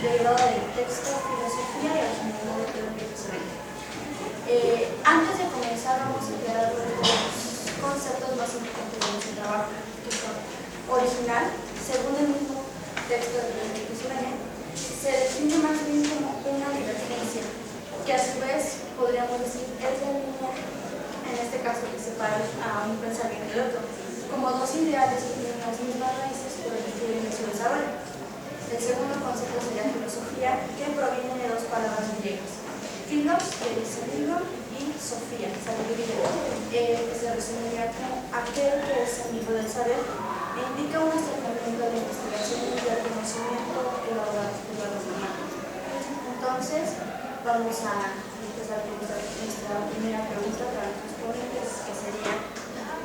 derivada del texto, filosofía y originalidad de Pedro Pietrascenti. Antes de comenzar vamos a aclarar los conceptos más importantes de nuestro trabajo, que son original, según el mismo texto de Pedro Pietrascenti, se define más bien como una divergencia, que a su vez podríamos decir es la línea, en este caso, que separa a un pensamiento del otro, como dos ideales que tienen las mismas raíces pero difieren en su desarrollo. El segundo concepto sería filosofía, que proviene de dos palabras griegas, philos, que dice libro, y sofía, sabiduría, que se resumiría como aquel que es amigo del saber e indica un acercamiento a la investigación y al conocimiento elaborado por la razón. Entonces, vamos a empezar con nuestra primera pregunta para nuestros ponentes, que sería: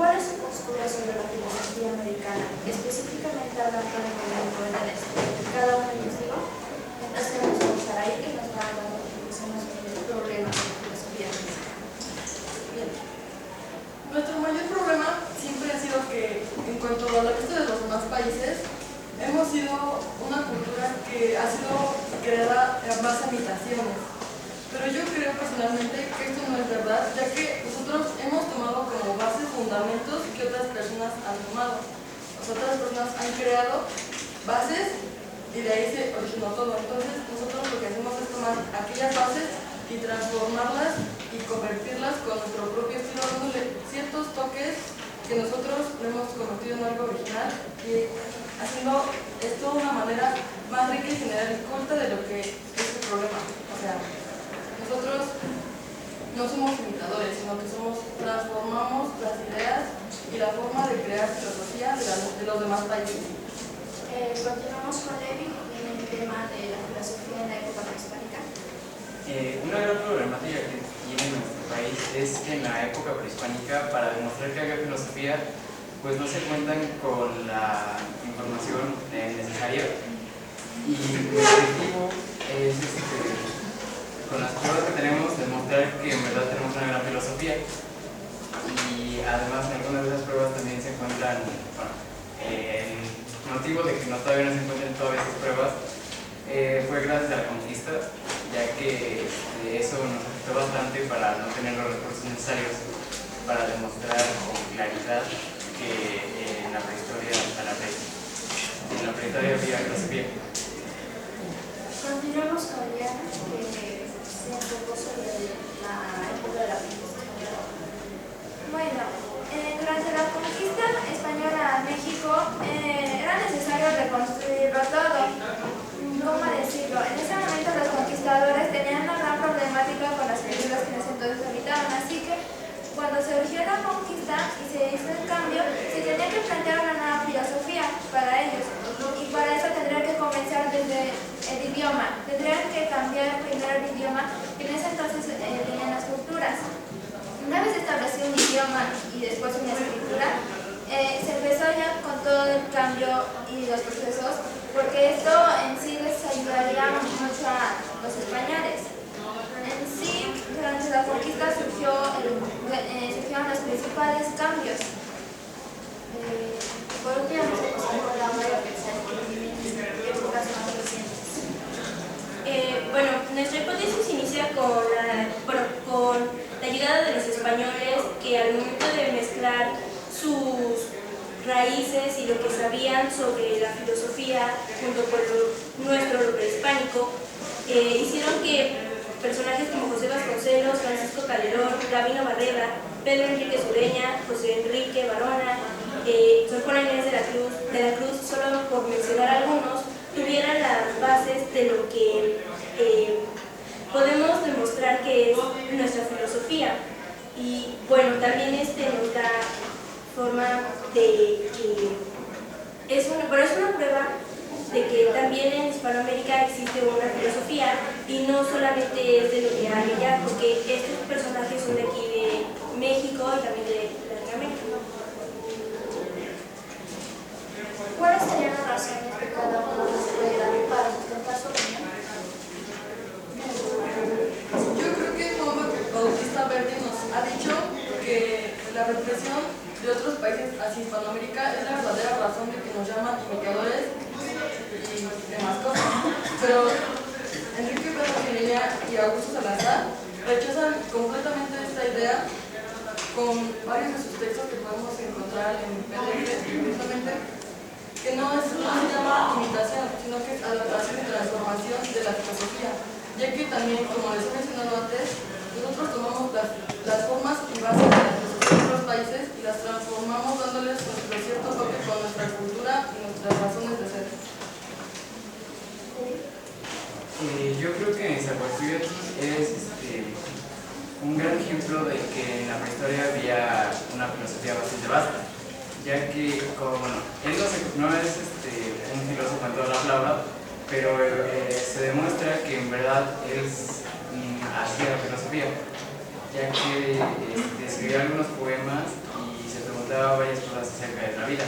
¿cuál es su postura sobre la filosofía americana, específicamente hablando del movimiento del este? Cada uno de ellos digo. Entonces vamos a usar ahí que nos va a dar definiciones de problemas de la filosofía americana. Bien. Nuestro mayor problema siempre ha sido que, en cuanto a la vista de los demás países, hemos sido una cultura que ha sido creada en base a imitaciones. Pero yo creo personalmente que esto no es verdad, ya que nosotros hemos tomado como bases fundamentos que otras personas han tomado. Otras personas han creado bases y de ahí se originó todo. Entonces nosotros lo que hacemos es tomar aquellas bases y transformarlas y convertirlas con nuestro propio estilo, dándole ciertos toques que nosotros lo hemos convertido en algo original y haciendo esto de una manera más rica y general y culta de lo que es el problema. O sea, nosotros no somos imitadores, sino que transformamos las ideas y la forma de crear filosofía de los demás países. Continuamos con Levi en el tema de la filosofía en la época prehispánica. Una gran problemática que tiene nuestro país es que en la época prehispánica, para demostrar que había filosofía, pues no se cuentan con la información necesaria, y el objetivo es con las pruebas que tenemos demostrar que en verdad tenemos una gran filosofía. Y además en algunas de esas pruebas también se encuentran, el motivo de que todavía no se encuentren todas esas pruebas fue gracias a la conquista, ya que eso nos afectó bastante para no tener los recursos necesarios para demostrar con claridad que en la prehistoria había filosofía. Continuamos con Diana, que se enfocó sobre la época de la conquista española. Bueno, durante la conquista española a México era necesario reconstruirlo todo. ¿Cómo decirlo? En ese momento los conquistadores tenían una gran problemática con las culturas que en ese entonces habitaban, así que cuando surgió la conquista y se hizo el cambio, se tenía que plantear una nueva filosofía para ellos, y para eso tendrían que comenzar desde el idioma. Tendrían que cambiar primero el idioma que en ese entonces tenían las culturas. Una vez establecido un idioma y después una escritura, se empezó ya con todo el cambio y los procesos, porque esto en sí les ayudaría mucho a los españoles. En sí, durante la conquista surgieron los principales cambios. Por último, vamos a pasar con la María Pérez, que épocas más recientes. Bueno, nuestra hipótesis inicia con la llegada de los españoles, que al momento de mezclar sus raíces y lo que sabían sobre la filosofía junto con lo prehispánico, hicieron que personajes como José Vasconcelos, Francisco Calderón, Gabino Barreda, Pedro Enrique Sureña, José Enrique Barona, Sor Juana Inés de la Cruz, solo por mencionar algunos, tuvieran las bases de lo que podemos demostrar que es nuestra filosofía. Y bueno, también nos da forma de que es una prueba de que también en Hispanoamérica existe una filosofía y no solamente es de lo que hay allá, porque estos personajes son de aquí de México y también de Latinoamérica. ¿Cuáles serían las razones que cada uno nos puede dar para sustentar su opinión? Yo creo que Juan Bautista Verdi nos ha dicho que la represión de otros países hacia Hispanoamérica es la verdadera razón de que nos llaman imitadores y demás cosas. Pero Enrique Prado Gireña y Augusto Salazar rechazan completamente esta idea con varios de sus textos que podemos encontrar en PDF, justamente, que no se llama imitación, sino que es adaptación y transformación de la filosofía, ya que también, como les he mencionado antes, nosotros tomamos las formas y bases de la filosofía de otros países y las transformamos dándoles nuestro cierto toque con nuestra cultura y nuestras razones de ser. Yo creo que Nezahualcóyotl es un gran ejemplo de que en la prehistoria había una filosofía bastante vasta, ya que, él no es un filósofo en toda la palabra, pero se demuestra que en verdad él hacía filosofía, ya que escribía algunos poemas y se preguntaba varias cosas acerca de la vida.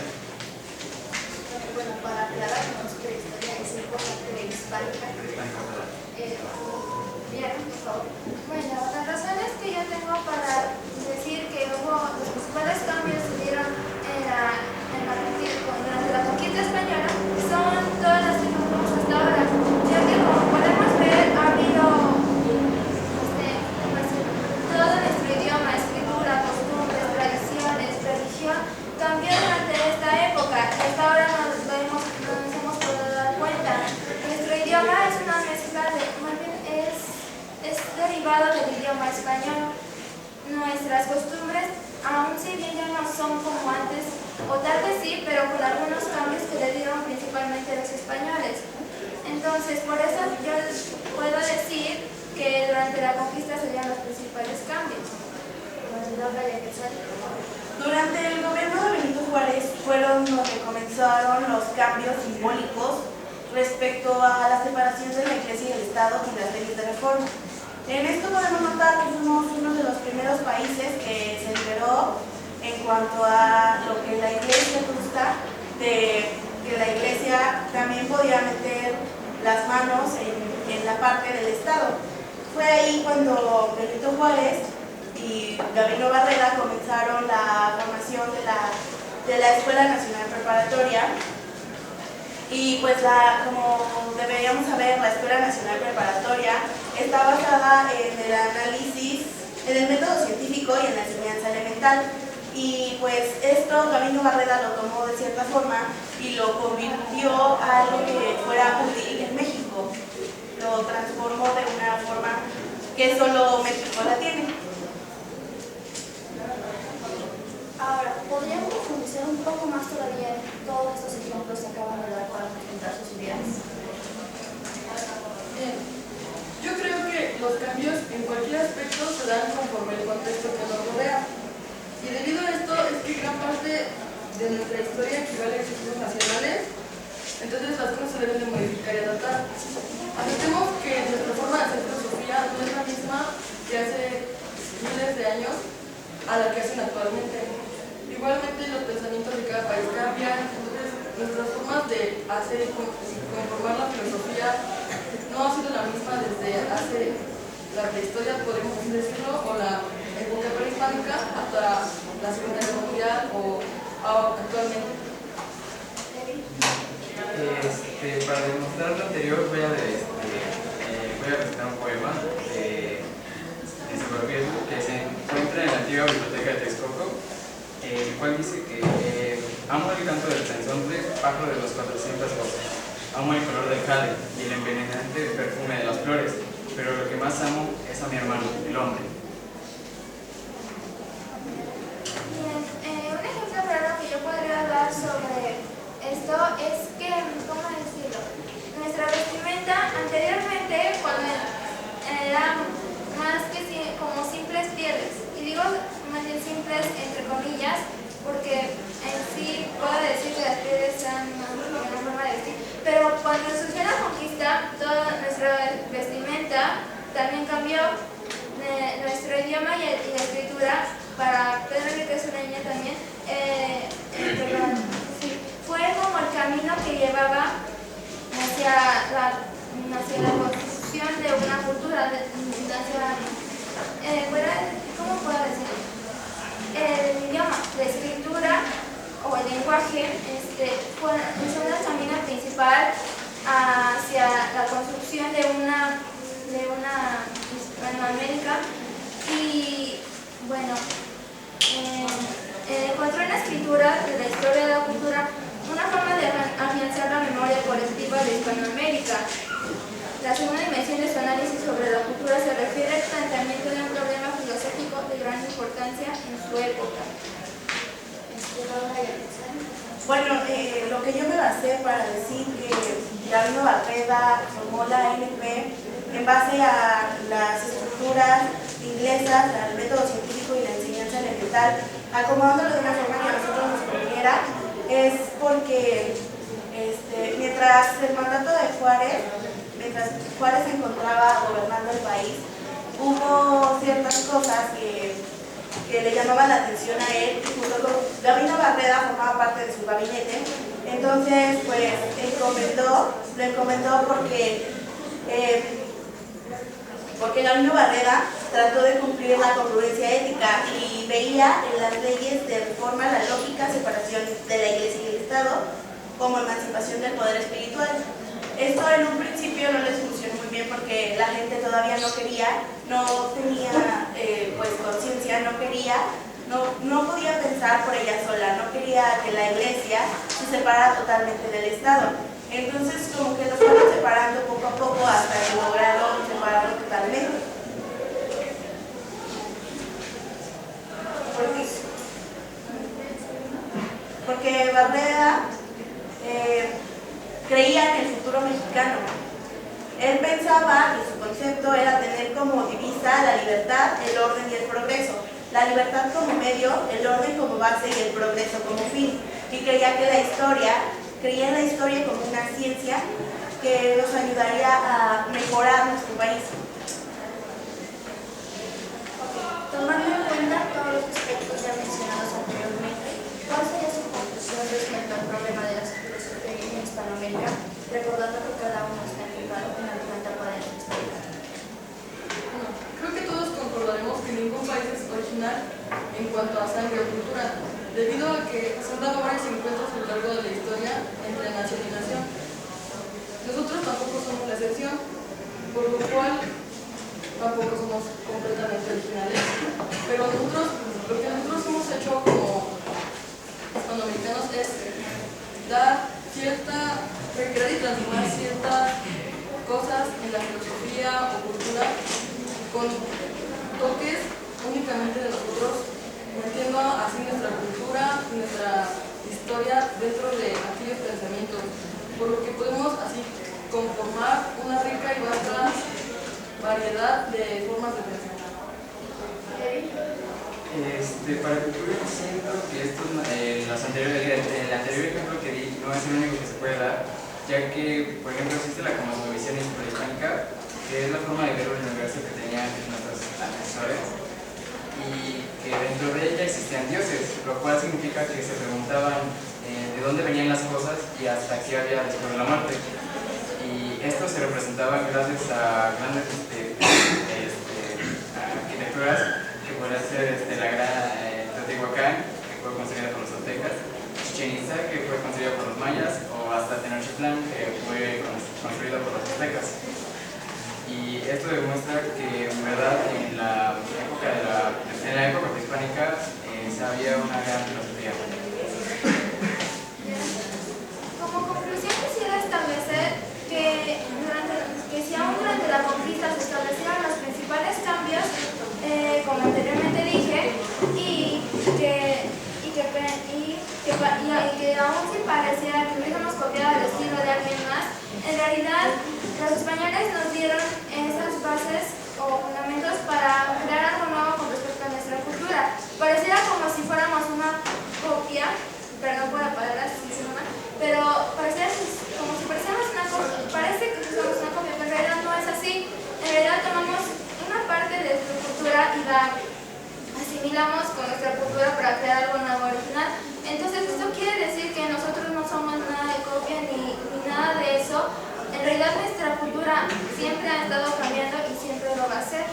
Bueno, para aclararnos que la historia es importante prehispánica. Bien, por favor. Bueno, las razones que yo tengo para decir que hubo los principales cambios que se dieron durante la conquista española son todas las que tenemos hasta ahora, ya que como podemos ver ha habido todo nuestro idioma, escritura, costumbres, tradiciones, religión cambió durante esta época. Hasta ahora nos hemos podido dar cuenta. Nuestro idioma es una mezcla más bien es derivado del idioma español. Nuestras costumbres, aún si bien ya no son como antes, o tal vez sí, pero con algunos cambios que le dieron principalmente los españoles. Entonces, por eso yo puedo decir que durante la conquista serían los principales cambios. Durante el gobierno de Benito Juárez fueron donde comenzaron los cambios simbólicos respecto a la separación de la Iglesia y el Estado y las leyes de reforma. En esto podemos notar que somos uno de los primeros países que se liberó en cuanto a lo que la Iglesia gusta, de que la Iglesia también podía meter las manos en la parte del Estado. Fue ahí cuando Benito Juárez y Gabino Barrera comenzaron la formación de la Escuela Nacional Preparatoria. Y pues como deberíamos saber, la Escuela Nacional Preparatoria está basada en el análisis, en el método científico y en la enseñanza elemental. Y pues esto Gabino Barrera lo tomó de cierta forma y lo convirtió a algo que fuera útil en México. Lo transformó de una forma que solo México la tiene. Ahora, ¿podríamos profundizar un poco más todavía en todos estos ejemplos que acaban de dar para concentrar sus ideas? Yo creo que los cambios en cualquier aspecto se dan conforme el contexto que nos rodea. Y debido a esto es que gran parte de nuestra historia equivale a ejercicios nacionales, entonces las cosas se deben de modificar y adaptar. Aceptemos que nuestra forma de hacer filosofía no es la misma que hace miles de años a la que hacen actualmente. Igualmente los pensamientos de cada país cambian, entonces nuestras formas de hacer y conformar la filosofía no ha sido la misma desde hace la prehistoria, podemos decirlo, o la época prehispánica hasta la Segunda Guerra Mundial o actualmente. Para demostrar lo anterior voy a recitar un poema de Nezahualcóyotl que se encuentra en la antigua biblioteca de Texcoco, el cual dice que amo el canto del pensonte, pájaro de los 400 voces, amo el color del jade y el envenenante perfume de las flores, pero lo que más amo es a mi hermano, el hombre. Bien, un ejemplo claro que yo podría dar sobre esto es que, ¿cómo decirlo? Nuestra vestimenta anteriormente, cuando era más que como simples pieles, y digo más bien simples entre comillas, porque en sí puedo decir que las pieles eran una forma de vestir, pero cuando surgió la conquista, toda nuestra vestimenta también cambió, nuestro idioma y la escritura, para Pedro Enrique Sureña también, fue como el camino que llevaba hacia la construcción de una cultura, ¿cómo puedo decir? El idioma, la escritura o el lenguaje son el camino principal hacia la construcción de una Hispanoamérica y bueno, encontró en la escritura de la historia de la cultura una forma de afianzar la memoria colectiva de Hispanoamérica. La segunda dimensión de su análisis sobre la cultura se refiere al planteamiento de un problema filosófico de gran importancia en su época. Bueno, lo que yo me basé para decir que Gabino Barreda formó la ANP en base a las estructuras inglesas, al método científico y la enseñanza elemental, acomodándolo de una forma que a nosotros nos conveniera, es porque mientras el mandato de Juárez, mientras Juárez se encontraba gobernando el país, hubo ciertas cosas que le llamaban la atención a él, y junto con Gabino Barreda formaba parte de su gabinete. Entonces, pues, lo encomendó porque Gabino Barreda trató de cumplir la congruencia ética y veía en las leyes de reforma la lógica separación de la Iglesia y el Estado como emancipación del poder espiritual. Esto en un principio no les funcionó muy bien porque la gente todavía no tenía pues conciencia, no podía pensar por ella sola, no quería que la Iglesia se separara totalmente del Estado. Entonces como que los fueron separando poco a poco hasta que lograron separarlo totalmente. Porque Barreda creía en el futuro mexicano. Él pensaba que su concepto era tener como divisa la libertad, el orden y el progreso. La libertad como medio, el orden como base y el progreso como fin. Y creía en la historia como una ciencia que nos ayudaría a mejorar nuestro país. Tomando en cuenta todos los aspectos ya mencionados anteriormente, ¿cuál sería su conclusión respecto al problema de la filosofía en Hispanoamérica, recordando que cada uno está enfocado en alguna etapa de la historia? Creo que todos concordaremos que ningún país es original en cuanto a sangre o cultura, debido a que se han dado varios encuentros a lo largo de la historia entre nación y nación. Nosotros tampoco somos la excepción, por lo cual tampoco somos completamente originales, pero lo que nosotros hemos hecho como hispanoamericanos es dar recrear y transformar ciertas cosas en la filosofía o cultura con toques únicamente de nosotros, metiendo así nuestra cultura, nuestra historia dentro de aquellos pensamientos, por lo que podemos así conformar una rica y vasta variedad de formas de pensar. Para concluir, siento que el anterior ejemplo que di no es el único que se puede dar, ya que, por ejemplo, existe la cosmovisión prehispánica, que es la forma de ver el universo que tenían nuestros antecesores, y que dentro de ella existían dioses, lo cual significa que se preguntaban de dónde venían las cosas y hasta qué había después de la muerte. Y esto se representaba gracias a grandes arquitecturas, que podría ser la gran Teotihuacán, que fue construida por los aztecas, Chichén Itzá, que fue construida por los mayas, o hasta Tenochtitlán, que fue construida por los aztecas. Y esto demuestra que en verdad en la época prehispánica había una gran filosofía. Como conclusión quisiera establecer que si aún durante la conquista se establecieron los principales cambios, como anteriormente dije, y que aún si pareciera que hubiésemos copiado el estilo de alguien más, en realidad los españoles nos dieron esas bases o fundamentos para crear algo nuevo con respecto a nuestra cultura. Pareciera como si fuéramos una copia, perdón por la palabra, pero como si pareciéramos una copia, parece que somos una copia, pero en realidad no es así. En realidad tomamos una parte de su cultura y la asimilamos con nuestra cultura para crear algo nuevo original. Entonces esto quiere decir que nosotros no somos nada de copia ni nada de eso. En realidad nuestra cultura siempre ha estado cambiando y siempre lo va a hacer.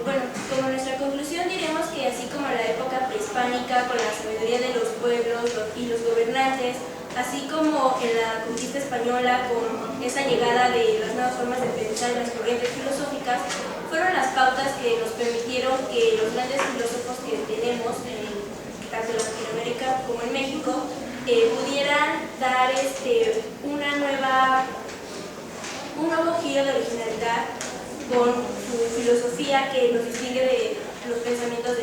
Bueno, como nuestra conclusión diremos que así como la época prehispánica con la sabiduría de los pueblos y los gobernantes así como en la conquista española con esa llegada de las nuevas formas de pensar y las corrientes filosóficas, fueron las pautas que nos permitieron que los grandes filósofos que tenemos, tanto en Latinoamérica como en México, pudieran dar un nuevo giro de originalidad con su filosofía que nos distingue de los pensamientos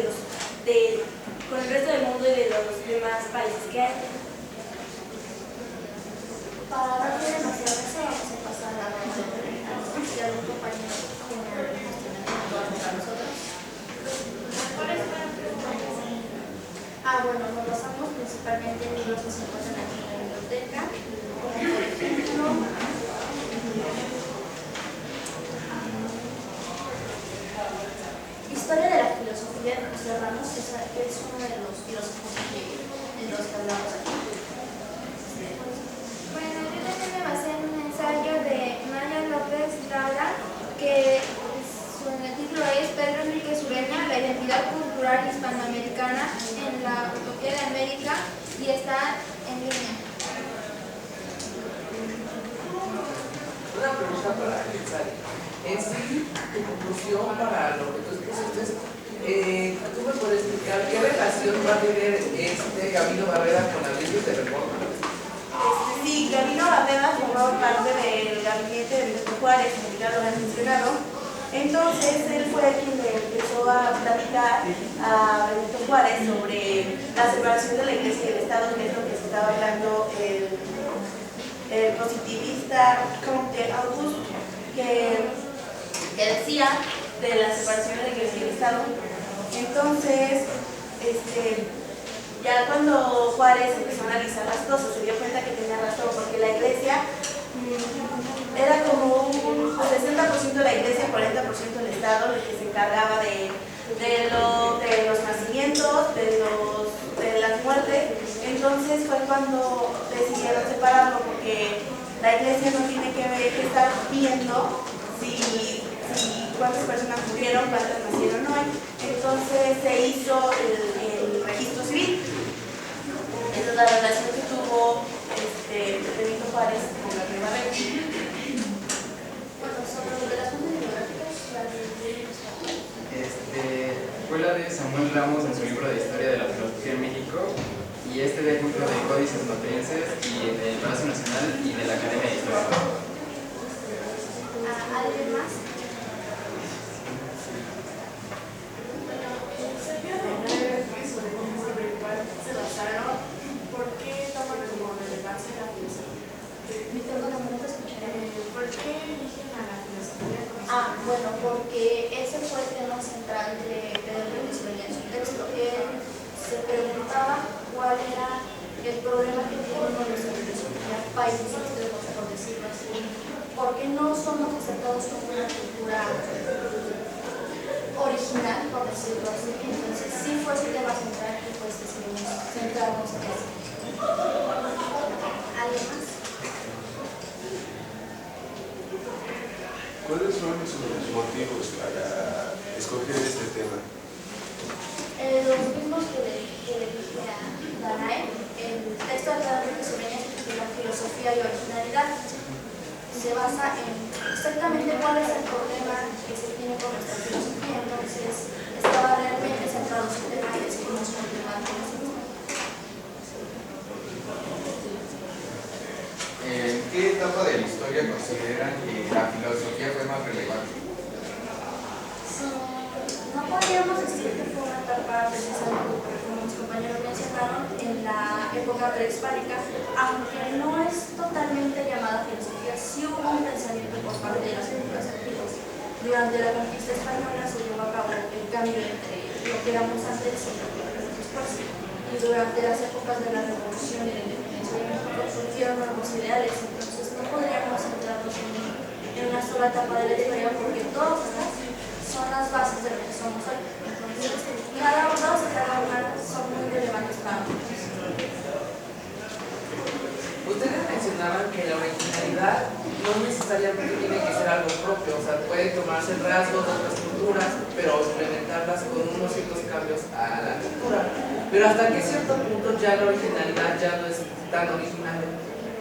con el resto del mundo y de los demás países que hay. Para darle demasiado eso, vamos a pasar a la si algún compañero tiene alguna cuestionamiento para nosotros. Bueno, nos basamos principalmente en libros que se encuentran aquí en la biblioteca, como por ejemplo Historia de la filosofía de José Ramos, que es uno de los filósofos de los que hablamos aquí. Bueno, yo también me basé en un ensayo de Maya López Daura, que su título es Pedro Enrique Sureña, la identidad cultural hispanoamericana en la utopía de América, y está en línea. Una pregunta para el ensayo. En sí, tu conclusión para lo que tú expusiste, ¿tú me puedes explicar qué relación va a tener Gabino Barrera con las leyes de reforma? Sí, Gabino Barrera formaba parte del gabinete de Benito Juárez, como ya lo han mencionado. Entonces, él fue quien le empezó a platicar a Benito Juárez sobre la separación de la Iglesia y el Estado, que es lo que se estaba hablando el positivista Comte Auguste, que decía de la separación de la Iglesia y el Estado. Entonces, ya cuando Juárez empezó a analizar las cosas, se dio cuenta que tenía razón, porque la Iglesia era como un 60% de la Iglesia, 40% del Estado, el que se encargaba de los nacimientos, de las muertes. Entonces fue cuando decidieron separarlo, porque la Iglesia no tiene que estar viendo si cuántas personas murieron, cuántas nacieron hoy. Entonces se hizo el registro civil. Esa es la relación que tuvo Benito Juárez con la Nueva Ley. Bueno, sobre relaciones bibliográficas, fue la de Samuel Ramos en su libro de Historia de la Filosofía en México, y de ejemplo de códices notenses y del Palacio Nacional y de la Academia de Historia. ¿Alguien más? ¿Por qué toma como relevancia la filosofía? ¿Por qué eligen a la filosofía? Bueno, porque ese fue el tema central de Pedro Enrique Sureña en su texto. Él se preguntaba cuál era el problema que tienen los países extremos, por decirlo así. ¿Por qué no somos aceptados como una cultura original, por decirlo así? Entonces sí fue su tema central y pues decidimos centrarnos en eso. ¿Alguien más? ¿Cuáles son sus motivos para escoger este tema? Los mismos que le dije a Danae, el texto de Pedro Enrique Sureña se titula Filosofía y Originalidad. Se basa en exactamente cuál es el problema que se tiene con nuestra filosofía. Entonces, estaba realmente centrado en su tema y decidimos continuar con eso. ¿En qué etapa de la historia consideran que la filosofía fue más relevante? No podríamos decir que fue una etapa precisamente, como mis compañeros mencionaron, en la época prehispánica, aunque no es totalmente llamada filosofía, sí hubo un pensamiento por parte de las culturas antiguas. Durante la conquista española se llevó a cabo el cambio entre lo que éramos antes y lo que éramos después. Y durante las épocas de la Revolución y de la independencia de México surgieron nuevos ideales, entonces no podríamos centrarnos en una sola etapa de la historia, porque todas estas son las bases de lo que somos hoy. Entonces, cada una son muy relevantes para nosotros. Ustedes mencionaban que la originalidad no necesariamente tiene que ser algo propio, o sea, puede tomarse rasgos de otras culturas, pero implementarlas con unos ciertos cambios a la cultura. pero hasta que cierto punto ya la originalidad ya no es tan original,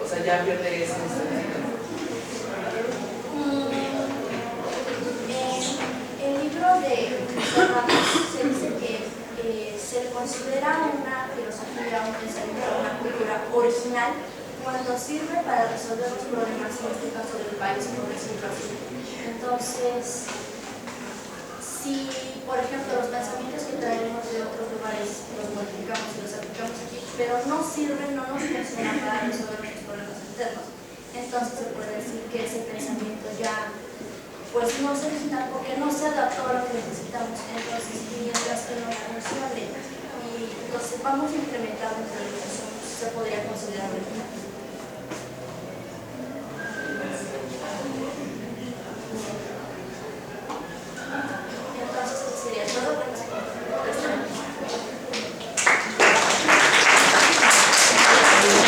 o sea, ya pierde ese sentido. En el libro de Cervantes se dice que se le considera una filosofía, un pensamiento, una cultura original cuando sirve para resolver los problemas, en este caso del país, por decirlo así. Entonces, si, por ejemplo, los pensamientos que traemos de otros lugares los modificamos y los aplicamos aquí, pero no sirven, no nos funcionan para resolver nuestros problemas internos, entonces se puede decir que ese pensamiento ya pues no se original porque no se adaptó a lo que necesitamos. Entonces, mientras que no funcione y lo sepamos implementar en la educación, se podría considerar original. Entonces, sería todo.